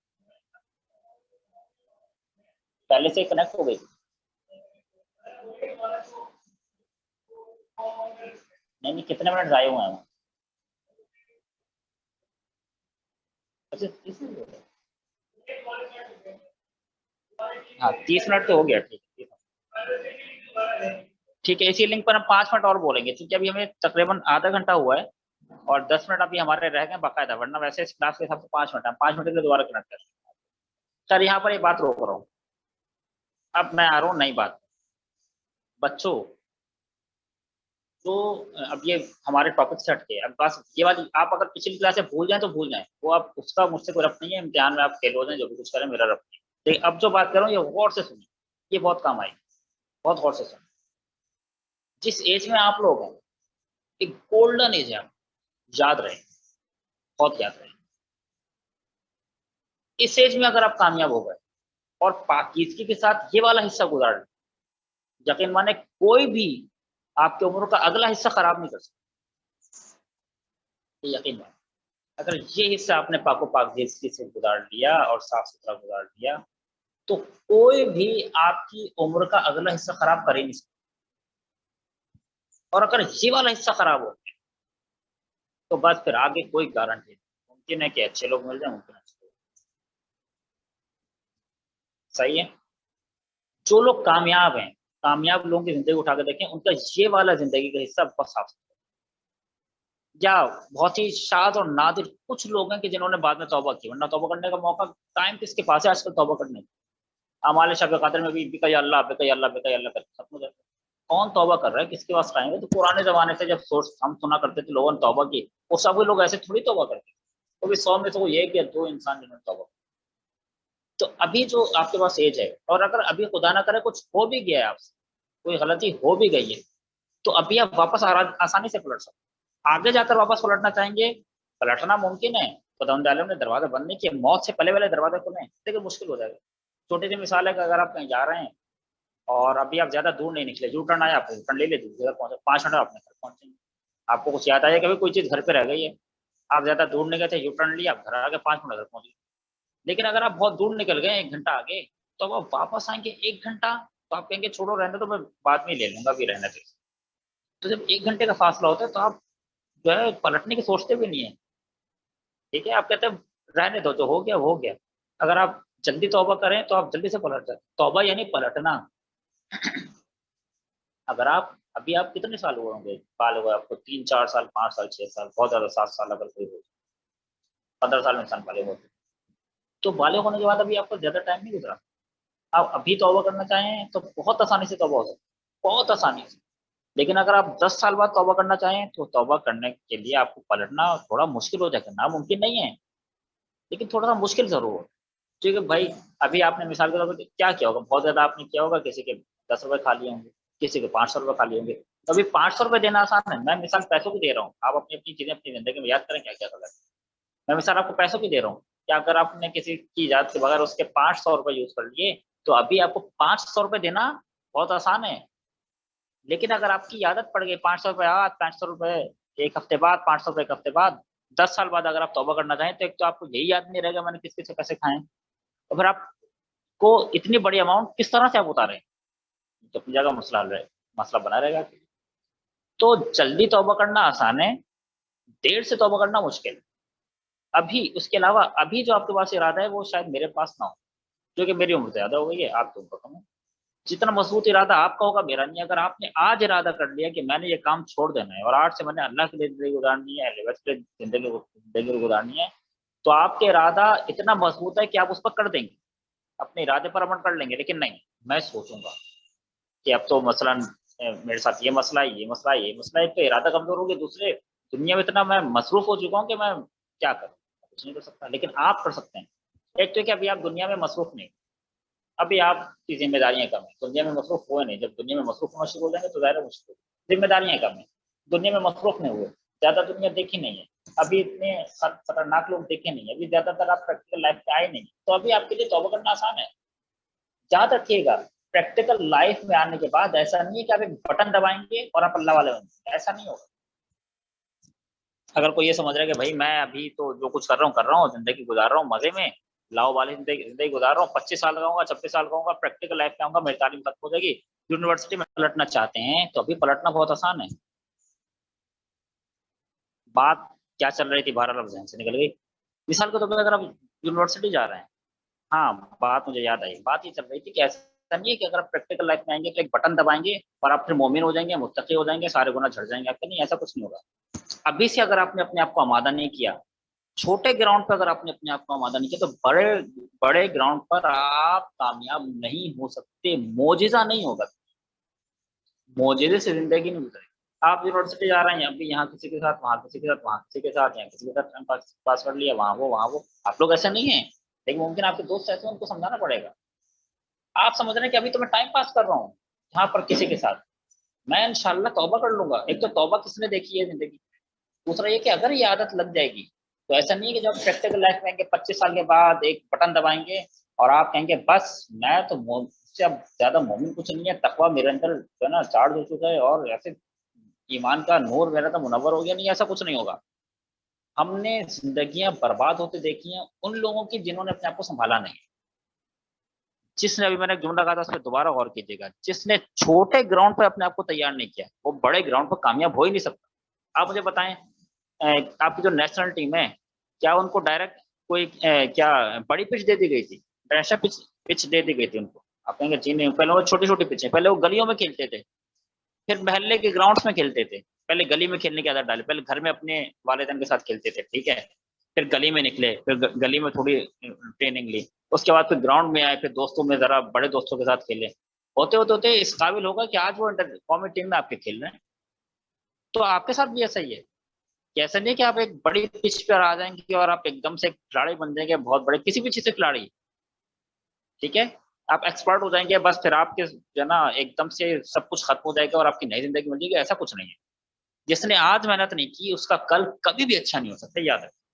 پہلے سے کنیکٹ ہو گئی؟ نہیں کتنے منٹ ضائع ہوئے ہیں؟ اچھا 30 منٹ ہو گئے، ہاں 30 منٹ تو ہو گیا، ٹھیک ہے ٹھیک ہے، اسی لنک پر ہم 5 منٹ اور بولیں گے، کیونکہ ابھی ہمیں تقریباً آدھا گھنٹہ ہوا ہے اور 10 منٹ ابھی ہمارے رہ گئے باقاعدہ، ورنہ ویسے اس کلاس کے حساب سے 5 منٹ ہے، 5 منٹ کے لیے دوبارہ کنیکٹ کریں۔ سر یہاں پر ایک بات روک رہا ہوں، اب میں آ رہا ہوں نئی بات، بچوں تو اب یہ ہمارے ٹاپک سے ہٹ کے اب بس یہ والی آپ اگر پچھلی کلاس سے بھول جائیں تو بھول جائیں، وہ اب اس کا مجھ سے کوئی ربط نہیں ہے، امتحان میں آپ فیل ہو جائیں جو بھی کچھ کریں میرا ربط نہیں ہے، لیکن اب جو بات کر رہا ہوں یہ غور سے سنیں، یہ بہت کام آئی، بہت غور سے سنیں۔ جس ایج میں آپ لوگ ہیں ایک گولڈن ایج ہے، یاد رہے، بہت یاد رہے، اس ایج میں اگر آپ کامیاب ہو گئے اور پاکیزگی کے ساتھ یہ والا حصہ گزار لیں، یقین مانے کوئی بھی آپ کے عمر کا اگلا حصہ خراب نہیں کر سکتا، یہ یقین مانے، اگر یہ حصہ آپ نے پاک و پاکیزگی سے گزار لیا اور صاف ستھرا گزار لیا تو کوئی بھی آپ کی عمر کا اگلا حصہ خراب کر ہی نہیں سکتا، اور اگر یہ والا حصہ خراب ہو تو بس پھر آگے کوئی گارنٹی نہیں، ممکن ہے کہ اچھے لوگ مل جائیں، ممکن ہے اچھے لوگ، صحیح ہے؟ جو لوگ کامیاب ہیں، کامیاب لوگوں کی زندگی اٹھا کے دیکھیں، ان کا یہ والا زندگی کا حصہ بہت صاف ستھرا، یا بہت ہی شاذ اور نادر کچھ لوگ ہیں کہ جنہوں نے بعد میں توبہ کی، ورنہ توبہ کرنے کا موقع ٹائم کس کے پاس ہے آج کل توبہ کرنے کا؟ ہمارے شب قدر میں بھی بکا یا اللہ بکا یا اللہ بکا یا اللہ کر کے ختم ہو جاتا ہے۔ کون توبہ کر رہا ہے؟ کس کے پاس ٹائم ہے؟ تو پرانے زمانے سے جب سوچ ہم سنا کرتے تھے لوگوں نے توبہ کی، وہ سب لوگ ایسے تھوڑی توبہ کرتے، وہ بھی 100 میں سے وہ ایک یا دو انسان جنہوں نے توبہ کی۔ تو ابھی جو آپ کے پاس ایج ہے، اور اگر ابھی خدا نہ کرے کچھ ہو بھی گیا ہے آپ سے، کوئی غلطی ہو بھی گئی ہے، تو ابھی آپ واپس آسانی سے پلٹ سکتے ہیں۔ آگے جا کر واپس پلٹنا چاہیں گے، پلٹنا ممکن ہے، خدا عالم نے دروازہ بند نہیں کیا، موت سے پہلے والے دروازے کھلیں لیکن مشکل ہو جائے گا۔ چھوٹی سی مثال ہے کہ اگر آپ کہیں جا رہے ہیں اور ابھی آپ زیادہ دور نہیں نکلے، یو ٹرن آیا، آپ یو ٹرن لے لے، دوسری جگہ پہنچے، 5 منٹ آپ نے گھر پہنچیں گے۔ آپ کو کچھ یاد آیا کہ کوئی چیز گھر پہ رہ گئی ہے، آپ زیادہ دور نہیں گئے تھے، یو ٹرن لیا، آپ گھر آ کے 5 منٹ گھر پہنچ گئے۔ لیکن اگر آپ بہت دور نکل گئے 1 گھنٹہ آگے، تو اب آپ واپس آئیں گے 1 گھنٹہ، تو آپ کہیں گے چھوڑو رہنے تو میں بعد میں لے لوں گا، بھی رہنے دے۔ تو جب 1 گھنٹے کا فاصلہ ہوتا ہے تو آپ جو ہے پلٹنے کی سوچتے بھی نہیں ہے، ٹھیک ہے، آپ کہتے ہیں رہنے دو، جو ہو گیا وہ ہو گیا۔ اگر آپ جلدی توبہ کریں تو آپ جلدی سے پلٹ جائیں، توبہ یعنی پلٹنا۔ اگر آپ ابھی آپ کتنے سال ہوئے ہوں گے بالغ ہوئے؟ آپ کو 3 4 سال، 5 سال، 6 سال، بہت زیادہ 7 سال، اگر کوئی ہو 15 سال میں انسان بالغ ہوتے، تو بالغ ہونے کے بعد ابھی آپ کو زیادہ ٹائم نہیں گزرا، آپ ابھی توبہ کرنا چاہیں تو بہت آسانی سے توبہ ہو سکتی ہے، بہت آسانی سے۔ لیکن اگر آپ 10 سال بعد توبہ کرنا چاہیں تو توبہ کرنے کے لیے آپ کو پلٹنا تھوڑا مشکل ہو جائے گا، ناممکن نہیں ہے لیکن تھوڑا سا مشکل ضرور ہو، کیونکہ بھائی ابھی آپ نے مثال کے طور پر کیا کیا ہوگا، بہت زیادہ آپ نے کیا ہوگا، کسی کے 10 روپے کھا لیے ہوں گے، کسی کے 500 روپے کھا لیے ہوں گے۔ تو ابھی 500 روپے دینا آسان ہے، میں مثال پیسوں کی دے رہا ہوں، آپ اپنی اپنی چیزیں اپنی زندگی میں یاد کریں کیا کیا غلط ہے۔ میں مثال آپ کو پیسوں کی دے رہا ہوں کہ اگر آپ نے کسی کی اجازت کے بغیر اس کے 500 روپے یوز کر لیے، تو ابھی آپ کو 500 روپے دینا بہت آسان ہے۔ لیکن اگر آپ کی عادت پڑ گئی 500 روپے آج، 500 روپے 1 ہفتے بعد، 500 روپے 1 ہفتے بعد، 10 سال بعد اگر آپ توبہ کرنا چاہیں تو ایک تو آپ کو یہی یاد نہیں رہے گا میں نے کس کس سے پیسے کھائے ہیں، اور پھر آپ کو اتنی بڑی اماؤنٹ کس طرح سے آپ اتاریں، تو اپنی جگہ مسئلہ حل رہے، مسئلہ بنا رہے گا۔ تو جلدی توبہ کرنا آسان ہے، دیر سے توبہ کرنا مشکل ہے۔ ابھی اس کے علاوہ ابھی جو آپ کے پاس ارادہ ہے وہ شاید میرے پاس نہ ہو، کیونکہ میری عمر زیادہ ہو گئی ہے، آپ کی عمر کم ہے۔ جتنا مضبوط ارادہ آپ کا ہوگا میرا نہیں ہے۔ اگر آپ نے آج ارادہ کر لیا کہ میں نے یہ کام چھوڑ دینا ہے اور آج سے میں نے اللہ کے لیے زندگی گزارنی ہے، اہل بیت کے لیے زندگی گزارنی ہے، تو آپ کے ارادہ اتنا مضبوط ہے کہ آپ اس پر کر دیں گے، اپنے ارادے پر عمل کر لیں گے۔ لیکن نہیں، میں سوچوں گا کہ اب تو مثلا میرے ساتھ یہ مسئلہ ہے، یہ مسئلہ ہے، یہ مسئلہ ہے، ایک تو ارادہ کمزور ہو گیا، دوسرے دنیا میں اتنا میں مصروف ہو چکا ہوں کہ میں کیا کروں، کچھ نہیں کر سکتا۔ لیکن آپ کر سکتے ہیں۔ ایک تو کہ ابھی آپ دنیا میں مصروف نہیں، ابھی آپ کی ذمہ داریاں کم ہیں، دنیا میں مصروف ہوئے نہیں، جب دنیا میں مصروف ہونا شروع ہو جائیں گے تو ظاہر ہے مشکل، ذمہ داریاں کم ہیں، دنیا میں مصروف نہیں ہوئے، زیادہ دنیا دیکھی نہیں ہے، ابھی اتنے خطرناک لوگ دیکھے نہیں، ابھی زیادہ تر آپ پریکٹیکل لائف پہ آئے نہیں، تو ابھی آپ کے لیے توبہ کرنا آسان ہے۔ یاد رکھیے گا، پریکٹیکل لائف میں آنے کے بعد ایسا نہیں ہے کہ آپ ایک بٹن دبائیں گے اور آپ اللہ والے بن گے، ایسا نہیں ہوگا۔ اگر کوئی یہ سمجھ رہا ہے کہ بھائی میں ابھی تو جو کچھ کر رہا ہوں زندگی گزار رہا ہوں مزے میں، لاؤ والی زندگی گزار رہا ہوں، 25 سال کا ہوں گا، 26 سال کا ہوں گا، پریکٹیکل لائف میں آؤں گا، میری تعلیم ختم ہو جائے گی، یونیورسٹی میں پلٹنا چاہتے ہیں تو ابھی پلٹنا بہت آسان ہے۔ بات کیا چل رہی تھی، بہرحال اب ذہن سے نکل گئی۔ مثال کے طور پر اگر آپ یونیورسٹی جا رہے ہیں، ہاں بات مجھے یاد آئی، بات یہ چل رہی تھی کہ ایسا نہیں ہے کہ اگر آپ پریکٹیکل لائف میں آئیں گے تو ایک بٹن دبائیں گے اور آپ پھر مومن ہو جائیں گے، متقی ہو جائیں گے، سارے گناہ جھڑ جائیں گے آپ کے، نہیں ایسا کچھ نہیں ہوگا۔ ابھی سے اگر آپ نے اپنے آپ کو آمادہ نہیں کیا، چھوٹے گراؤنڈ پر اگر آپ نے اپنے آپ کو آمادہ نہیں کیا، تو بڑے بڑے گراؤنڈ پر آپ کامیاب نہیں ہو سکتے، معجزہ نہیں ہوگا، معجزے سے زندگی نہیں گزرے۔ آپ یونیورسٹی جا رہے ہیں، ابھی یہاں کسی کے ساتھ، وہاں کسی کے ساتھ، وہاں کسی کے ساتھ، یہاں کسی کے ساتھ ٹائم پاس کر لیا، وہاں وہ وہاں وہ، آپ لوگ ایسے نہیں ہیں، لیکن ممکن آپ کے دوست ایسے ہیں، ان کو سمجھانا پڑے گا۔ آپ سمجھ رہے ہیں کہ ابھی تو میں ٹائم پاس کر رہا ہوں یہاں پر کسی کے ساتھ، میں انشاءاللہ توبہ کر لوں گا۔ ایک تو توبہ کس نے دیکھی ہے زندگی، دوسرا یہ کہ اگر یہ عادت لگ جائے گی تو ایسا نہیں ہے کہ جب پریکٹیکل لائف میں آئیں گے 25 سال کے بعد ایک بٹن دبائیں گے اور آپ کہیں گے بس میں تو سے اب زیادہ مومن کچھ نہیں ہے، تقویٰ میرے اندر جو ہے نا چارج ہو چکا ہے اور ایسے ایمان کا نور میرا تو منور ہو گیا، نہیں ایسا کچھ نہیں ہوگا۔ ہم نے زندگیاں برباد ہوتے دیکھی ہیں ان لوگوں کی جنہوں نے اپنے آپ کو سنبھالا نہیں۔ جس نے، ابھی میں نے ایک جملہ کہا تھا اس پہ دوبارہ غور کیجیے گا، جس نے چھوٹے گراؤنڈ پہ اپنے آپ کو تیار نہیں کیا وہ بڑے گراؤنڈ پہ کامیاب ہو ہی نہیں سکتا۔ آپ مجھے بتائیں آپ کی جو نیشنل ٹیم ہے، کیا ان کو ڈائریکٹ کوئی کیا بڑی پچ دے دی گئی تھی، نیشنل پچ دے دی گئی تھی ان کو؟ آپ کہیں گے جی نہیں، پہلے وہ چھوٹی چھوٹی پچیں، پہلے وہ گلیوں میں کھیلتے تھے، پھر محلے کے گراؤنڈس میں کھیلتے تھے، پہلے گلی میں کھیلنے کی عادت ڈالے، پہلے گھر میں اپنے والدین کے ساتھ کھیلتے تھے، ٹھیک ہے، پھر گلی میں نکلے، پھر گلی میں تھوڑی ٹریننگ لی، اس کے بعد پھر گراؤنڈ میں آئے، پھر دوستوں میں ذرا بڑے دوستوں کے ساتھ کھیلے، ہوتے ہوتے ہوتے اس قابل ہوگا کہ آج وہ انٹر قومی ٹیم میں آپ کے کھیل رہے ہیں. تو آپ کے ساتھ بھی ایسا ہی ہے کہ ایسا نہیں ہے کہ آپ ایک بڑی پچ پر آ جائیں گے اور آپ ایک دم سے ایک کھلاڑی بن جائیں گے، بہت بڑے کسی بھی چیز سے کھلاڑی، ٹھیک ہے، آپ ایکسپرٹ ہو جائیں گے، بس پھر آپ کے جو ہے نا ایک دم سے سب کچھ ختم ہو جائے گا اور آپ کی نئی زندگی مل جائے گی. ایسا کچھ نہیں ہے. جس نے آج محنت نہیں کی اس کا کل کبھی بھی اچھا نہیں ہو سکتا، یاد رکھیں.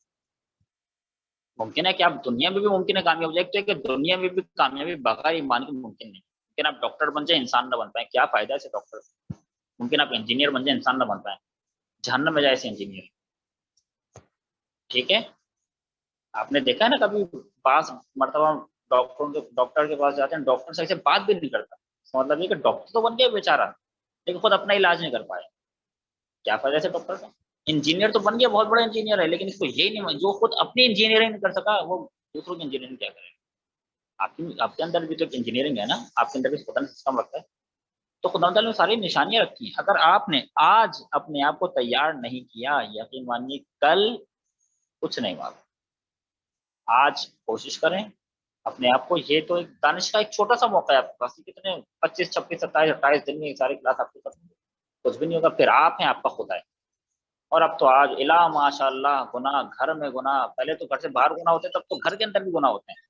ممکن ہے کہ آپ دنیا میں بھی ممکن ہے کامیاب ہو جائے، تو کہ دنیا میں بھی کامیابی بغیر ایمان کے ممکن نہیں. ممکن آپ ڈاکٹر بن جائیں انسان نہ بن پائیں، کیا فائدہ ہے اسے ڈاکٹر. ممکن آپ انجینئر بن جائیں انسان نہ بن پائیں، جہنم میں جائے ایسے انجینئر، ٹھیک ہے. آپ نے دیکھا ہے نا کبھی بعض مرتبہ ڈاکٹر کے پاس جاتے ہیں، ڈاکٹر صحیح سے بات بھی نہیں کرتا، اس کا مطلب یہ کہ ڈاکٹر تو بن گیا بیچارہ لیکن خود اپنا علاج نہیں کر پایا. کیا فائدہ سے ڈاکٹر کا. انجینئر تو بن گیا، بہت بڑا انجینئر ہے، لیکن اس کو یہ نہیں، جو خود اپنی انجینئرنگ نہیں کر سکا وہ دوسروں کی انجینئرنگ کیا کرے. آپ کے اندر بھی تو ایک انجینئرنگ ہے نا، آپ کے اندر بھی خدا نے سسٹم رکھا ہے. تو خدا تعالیٰ نے ساری نشانیاں رکھی ہیں. اگر آپ نے آج اپنے آپ کو تیار نہیں کیا، یقین مانیے کل کچھ نہیں ہوا. آج کوشش کریں اپنے آپ کو. یہ تو ایک دانش کا ایک چھوٹا سا موقع ہے آپ کے پاس، کتنے 25 26 27 28 دن میں یہ ساری کلاس آپ کی ختم ہوگی، کچھ بھی نہیں ہوگا. پھر آپ ہیں، آپ کا خدا ہے. اور اب تو آج الا ماشاء اللہ گناہ گھر میں گناہ، پہلے تو گھر سے باہر گناہ ہوتے ہیں، تب تو گھر کے اندر بھی گناہ ہوتے ہیں.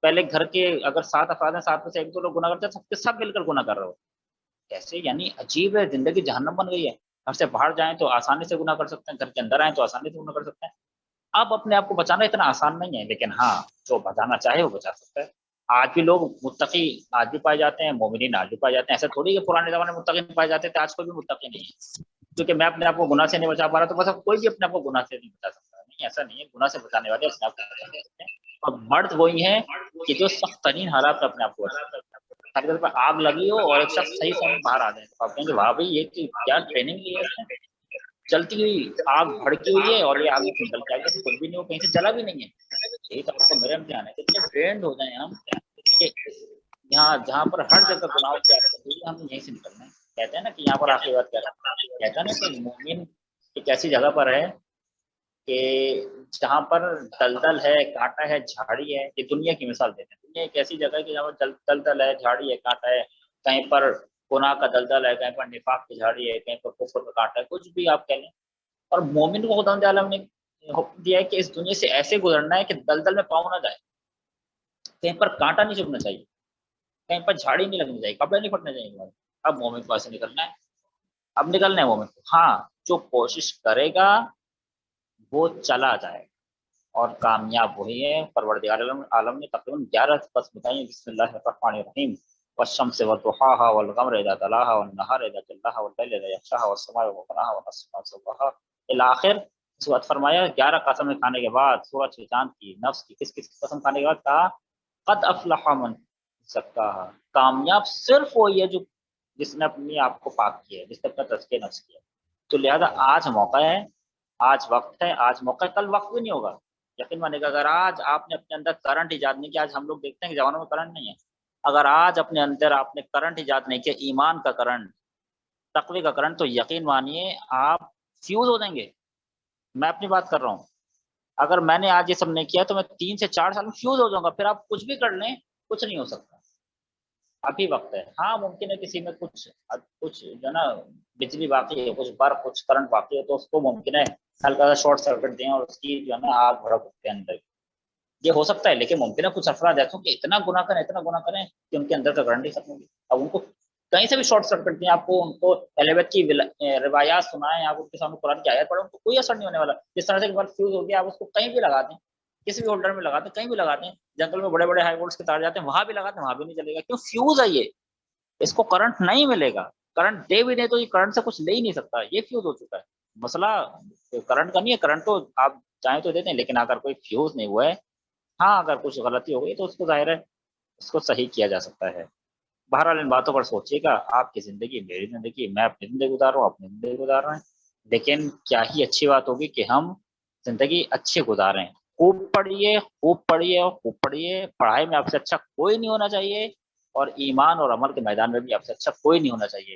پہلے گھر کے اگر 7 افراد ہیں، 7 میں سے ایک دو لوگ گناہ کرتے ہیں، سب کے سب مل کر گناہ کر رہے ہو. کیسے، یعنی عجیب ہے، زندگی جہنم بن گئی ہے. گھر سے باہر جائیں تو آسانی سے گناہ کر سکتے ہیں، گھر کے اندر آئیں تو آسانی سے گناہ کر سکتے ہیں. اب اپنے آپ کو بچانا اتنا آسان نہیں ہے، لیکن ہاں جو بچانا چاہے وہ بچا سکتا ہے. آج بھی لوگ متقی آج بھی پائے جاتے ہیں، مومنین آج بھی پائے جاتے ہیں. ایسا تھوڑی کہ پرانے زمانے میں متقی پائے جاتے تھے، آج کوئی بھی متقی نہیں ہے. کیونکہ میں اپنے آپ کو گناہ سے نہیں بچا پا رہا تو بس اب کوئی بھی اپنے آپ کو گناہ سے نہیں بچا سکتا. نہیں، ایسا نہیں ہے، گناہ سے بچانے والے اپنے آپ کو بچا سکتے ہیں. اور مرد وہی ہیں کہ جو سخت ترین حالات میں اپنے آپ کو بچا سکتے ہیں. اگر پر آگ لگی ہو اور ایک شخص صحیح سمے باہر آ جائے تو آپ کہیں گے واہ بھائی یہ کیا ٹریننگ لی ہے اس نے. چلتی ہوئی آگ بھڑکی ہوئی ہے اور یہ آگ سے نکل کے آگے سے کچھ بھی نہیں ہو، کہیں سے جلا بھی نہیں ہے. یہی تو آپ کو میرے امتحان ہے. اتنے ٹرینڈ ہو جائیں ہم کہ یہاں جہاں پر ہر جگہ گناہوں کی عادت ہوئی ہے، ہم یہیں سے نکلنا ہے. کہتے ہیں نا کہ یہاں پر آخری بات کیا کہتا ہے نا کہ مومن ایک ایسی جگہ پر ہے کہ جہاں پر دلدل ہے، کانٹا ہے، جھاڑی ہے. یہ دنیا کی مثال دیتے ہیں. دنیا ایک ایسی جگہ ہے کہ جہاں پر دلدل ہے، جھاڑی ہے، کانٹا ہے. کہیں پر گناہ کا دلدل ہے، کہیں پر نفاق کی جھاڑی ہے، کہیں پر کفر کا کانٹا ہے، کچھ بھی آپ کہہ لیں. اور مومن کو خدا تعالیٰ نے حکم دیا ہے کہ اس دنیا سے ایسے گزرنا ہے کہ دلدل میں پاؤں نہ جائے، کہیں پر کانٹا نہیں چبھنا چاہیے، کہیں پر جھاڑی نہیں لگنی چاہیے، کپڑے نہیں پھٹنے چاہیے. اب مومن کو ایسے نکلنا ہے، اب نکلنا ہے مومن کو. ہاں جو کوشش کرے گا وہ چلا جائے اور کامیاب وہی ہے. پروردگار عالم نے تقریباً 11 بس بتائی ہیں. بسم اللہ الرحمن الرحیم. والشمس وضحاها والقمر اذا تلاها والنهار اذا جلاها والليل اذا يغشاها والسماء وبناها والنصف وما سواها الى آخر. اس کے بعد فرمایا 11 قسمیں کھانے کے بعد سورج کے چاند کی نفس کی کس کس قسم کھانے کے بعد کہا قد افلح من زکاها. کامیاب صرف وہی ہے جو جس نے اپنی آپ کو پاک کیا ہے، جس نے اپنا تزکیہ نفس کیا. تو لہذا آج موقع ہے، آج وقت ہے، آج موقع ہے، کل وقت بھی نہیں ہوگا. یقین مانے گا اگر آج آپ نے اپنے اندر کرنٹ ایجاد نہیں کیا. آج ہم لوگ دیکھتے ہیں کہ جوانوں میں کرنٹ نہیں ہے. اگر آج اپنے اندر آپ نے کرنٹ ایجاد نہیں کیا، ایمان کا کرنٹ، تقوی کا کرنٹ، تو یقین مانیے آپ فیوز ہو جائیں گے. میں اپنی بات کر رہا ہوں. اگر میں نے آج یہ سب نہیں کیا تو میں 3 سے 4 سال میں فیوز ہو جاؤں گا. پھر آپ کچھ بھی کر لیں کچھ نہیں ہو سکتا. ابھی وقت ہے. ہاں ممکن ہے کسی میں کچھ جو ہے نا بجلی واقعی ہے، کچھ برق کچھ کرنٹ واقعی ہے، تو اس کو ممکن ہے ہلکا سا شارٹ سرکٹ دیں اور اس کی جو ہے نا آگ بھڑک اس کے اندر. یہ ہو سکتا ہے. لیکن ممکن ہے کچھ افراد ایسے کہ اتنا گناہ کریں کہ ان کے اندر کا کرنٹ ہی ختم ہوگی. اب ان کو کہیں سے بھی شارٹ سرکٹ دیں، آپ کو ان کو اہل کی روایات سنائیں، آپ ان کے سامنے قرآن کی آیت پڑھیں، ان کو کوئی اثر نہیں ہونے والا. جس طرح سے ایک بار فیوز ہو گیا آپ اس کو کہیں بھی لگا دیں، کسی بھی ہولڈر میں لگا دیں، کہیں بھی لگا دیں، جنگل میں بڑے بڑے ہائی وولٹس کے تار جاتے ہیں وہاں بھی لگا دیں، وہاں بھی نہیں چلے گا. کیوں؟ فیوز ہے یہ. اس کو کرنٹ نہیں ملے گا. کرنٹ دے بھی دیں تو یہ کرنٹ سے کچھ لے ہی نہیں سکتا. یہ فیوز ہو چکا ہے. مسئلہ کرنٹ کا نہیں ہے. کرنٹ تو آپ چاہیں تو دیتے ہیں، لیکن اگر کوئی فیوز نہیں ہوا ہے، ہاں اگر کچھ غلطی ہو گئی تو اس کو ظاہر ہے اس کو صحیح کیا جا سکتا ہے. بہرحال ان باتوں پر سوچیے گا. آپ کی زندگی، میری زندگی، میں اپنی زندگی گزار رہا ہوں، اپنی زندگی گزار رہے ہیں. لیکن کیا ہی اچھی بات ہوگی کہ ہم زندگی اچھی گزاریں. خوب پڑھیے، خوب پڑھیے اور خوب پڑھیے. پڑھائی میں آپ سے اچھا کوئی نہیں ہونا چاہیے، اور ایمان اور عمل کے میدان میں بھی آپ سے اچھا کوئی نہیں ہونا چاہیے.